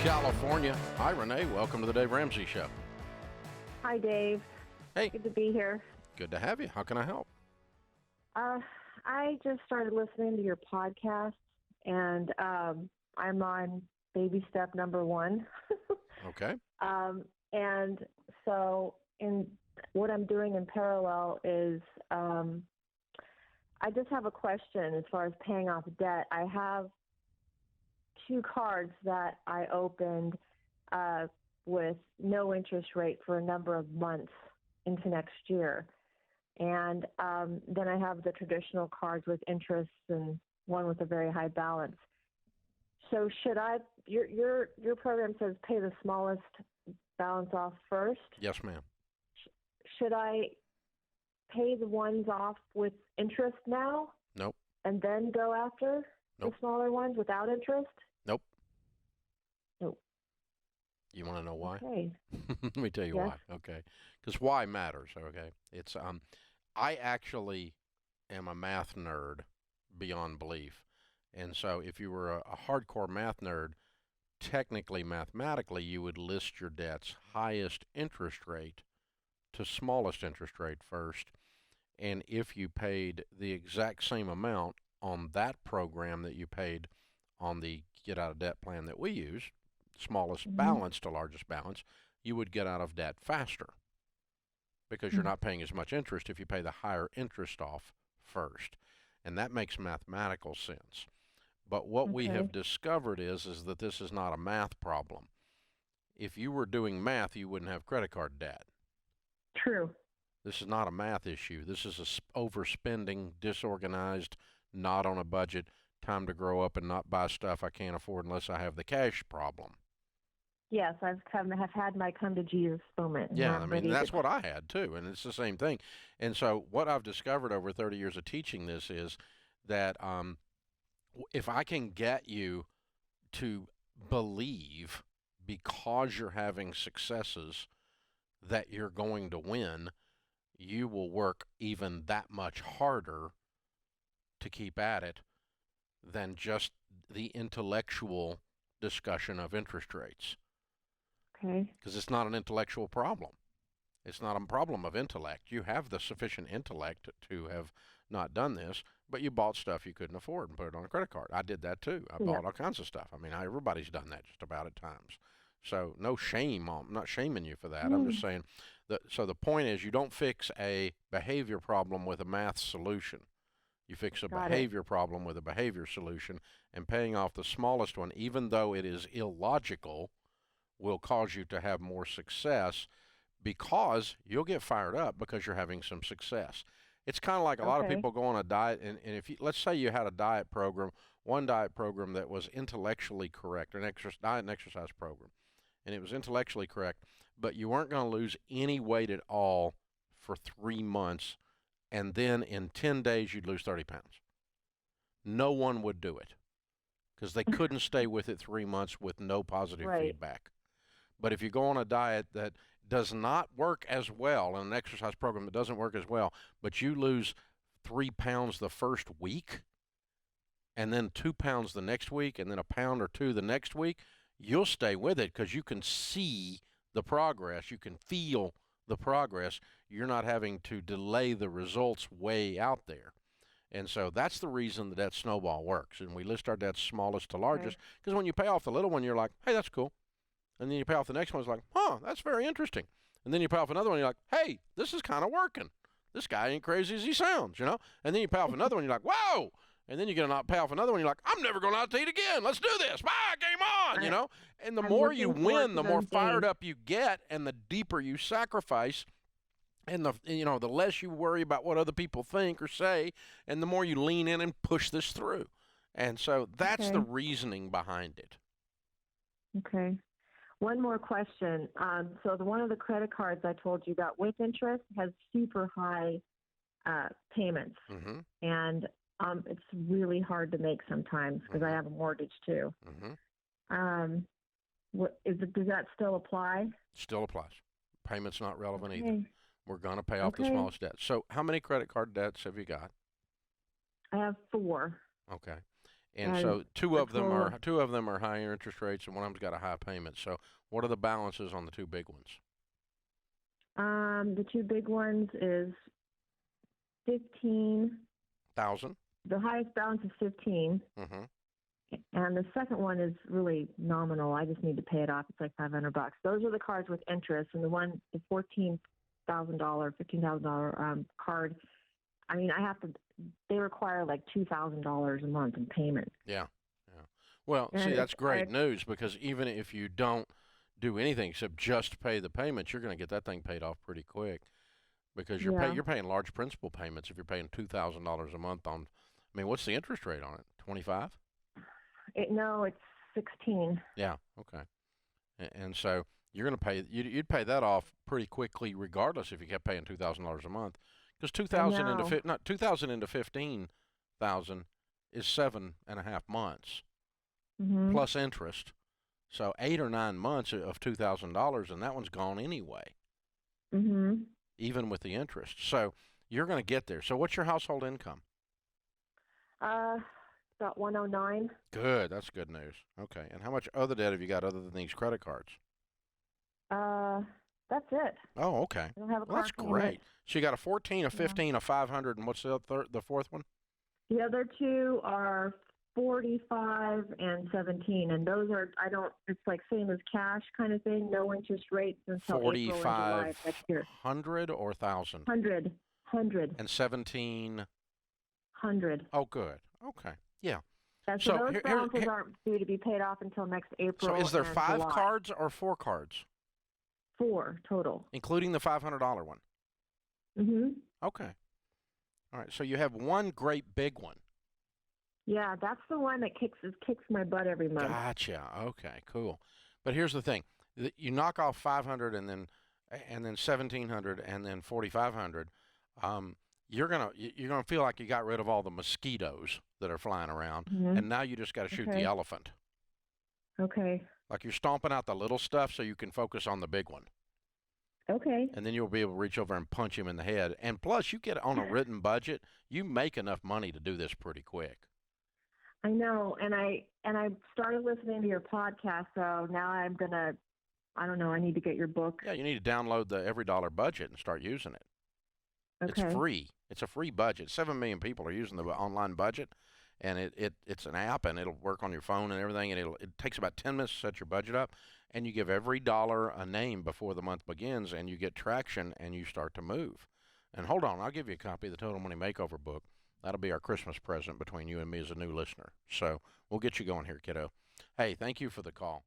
California. Hi, Renee. Welcome to the Dave Ramsey Show. Hi, Dave. Hey. Good to be here. Good to have you. How can I help? I just started listening to your podcast, and I'm on baby step number 1. Okay. And so what I'm doing in parallel is I just have a question as far as paying off debt. I have 2 cards that I opened with no interest rate for a number of months into next year. And then I have the traditional cards with interest and one with a very high balance. So should I, your program says pay the smallest balance off first. Yes, ma'am. Should I pay the ones off with interest now? Nope. And then go after Nope. the smaller ones without interest? Nope. Nope. You want to know why? Okay. Let me tell you Yes. why. Okay. Because why matters. Okay. It's I actually am a math nerd beyond belief, and so if you were a hardcore math nerd, technically, mathematically, you would list your debt's highest interest rate to smallest interest rate first. And if you paid the exact same amount on that program that you paid on the get out of debt plan that we use, smallest balance to largest balance, you would get out of debt faster because you're not paying as much interest if you pay the higher interest off first. And that makes mathematical sense. But what we have discovered is that this is not a math problem. If you were doing math, you wouldn't have credit card debt. True. This is not a math issue. This is a overspending, disorganized, not on a budget, time to grow up and not buy stuff I can't afford unless I have the cash problem. Yes, have had my come to Jesus moment. Yeah, I mean, that's what I had too, and it's the same thing. And so what I've discovered over 30 years of teaching this is that if I can get you to believe because you're having successes that you're going to win, you will work even that much harder to keep at it than just the intellectual discussion of interest rates. Okay. Because it's not an intellectual problem. It's not a problem of intellect. You have the sufficient intellect to have not done this, but you bought stuff you couldn't afford and put it on a credit card. I did that too. I bought all kinds of stuff. I mean, everybody's done that just about at times. So no shame. I'm not shaming you for that. I'm just saying that. So the point is, you don't fix a behavior problem with a math solution. You fix a behavior problem with a behavior solution, and paying off the smallest one, even though it is illogical, will cause you to have more success because you'll get fired up because you're having some success. It's kind of like a lot of people go on a diet, and if you, let's say you had a diet program, one diet program that was intellectually correct, an diet and exercise program, and it was intellectually correct, but you weren't going to lose any weight at all for 3 months, and then in 10 days you'd lose 30 pounds. No one would do it because they couldn't stay with it 3 months with no positive feedback. But if you go on a diet that does not work as well, and an exercise program that doesn't work as well, but you lose 3 pounds the first week, and then 2 pounds the next week, and then a pound or 2 the next week, you'll stay with it because you can see the progress. You can feel the progress. You're not having to delay the results way out there. And so that's the reason that snowball works. And we list our debts smallest to largest because when you pay off the little one, you're like, hey, that's cool. And then you pay off the next one, it's like, huh, that's very interesting. And then you pay off another one, you're like, hey, this is kind of working. This guy ain't crazy as he sounds, you know? And then you pay off another one, you're like, whoa! And then you get pay off another one, you're like, I'm never going out to eat again. Let's do this. Bye, game on, you know? And the more you win, the more fired up you get, and the deeper you sacrifice, and the less you worry about what other people think or say, and the more you lean in and push this through. And so that's the reasoning behind it. Okay. One more question. So one of the credit cards I told you about with interest has super high payments, and it's really hard to make sometimes because I have a mortgage too. Does that still apply? Still applies. Payment's not relevant either. We're going to pay off the smallest debt. So how many credit card debts have you got? I have 4. Okay. And And so two a of them total are higher interest rates, and one of them's got a high payment. So what are the balances on the two big ones? the two big ones is 15. 1,000. The highest balance is 15, Mm-hmm. and the second one is really nominal. I just need to pay it off. It's like $500. Those are the cards with interest, and the $15,000 card. I mean, I have to. They require like $2,000 a month in payment. Yeah. Yeah. Well, And see, that's great news because even if you don't do anything except just pay the payments, you're going to get that thing paid off pretty quick because yeah, you're paying large principal payments if you're paying $2,000 a month on. I mean, what's the interest rate on it? 25? no, it's 16. Yeah. Okay. And so you're going to pay you'd pay that off pretty quickly regardless if you kept paying $2,000 a month because I know. 2,000 into 15,000 is 7.5 months Mhm. plus interest. So 8 or 9 months of $2,000, and that one's gone anyway, Mhm. even with the interest. So you're going to get there. So what's your household income? Uh, about 109. Good. That's good news. Okay. And how much other debt have you got other than these credit cards? Uh, that's it. Oh, okay. I don't have a Well, car that's payment. great. So you got a 14, a Yeah. 15, a 500, and what's the fourth one? The other two are 45 and 17, and those are I don't. It's like same as cash kind of thing. No interest rates until April and July of next year. 4,500 or 1,000? 100, 100, And 17. 100. Oh, good. Okay. Yeah. Yeah, so So those balances aren't due to be paid off until next so April is there and 5 July. cards or 4 cards, 4 total. including the $500 one? Mhm. Okay. All right. So you have one great big one. Yeah, that's the one that kicks my butt every month. Gotcha. Okay. Cool. But here's the thing: you knock off 500 and then 1,700 and then 4,500. You're gonna feel like you got rid of all the mosquitoes that are flying around, and Mhm. now you just got to shoot the Okay. elephant. Okay. Like you're stomping out the little stuff so you can focus on the big one. Okay. And then you'll be able to reach over and punch him in the head. And plus, you get on a written budget, you make enough money to do this pretty quick. I know, and I started listening to your podcast, so now I'm gonna. I don't know. I need to get your book. Yeah, you need to download the Every Dollar Budget and start using it. It's Okay. free. It's a free budget. 7 million people are using the online budget, and it's an app, and it'll work on your phone and everything. And it takes about 10 minutes to set your budget up, and you give every dollar a name before the month begins, and you get traction, and you start to move. And hold on, I'll give you a copy of the Total Money Makeover book. That'll be our Christmas present between you and me as a new listener. So we'll get you going here, kiddo. Hey, thank you for the call.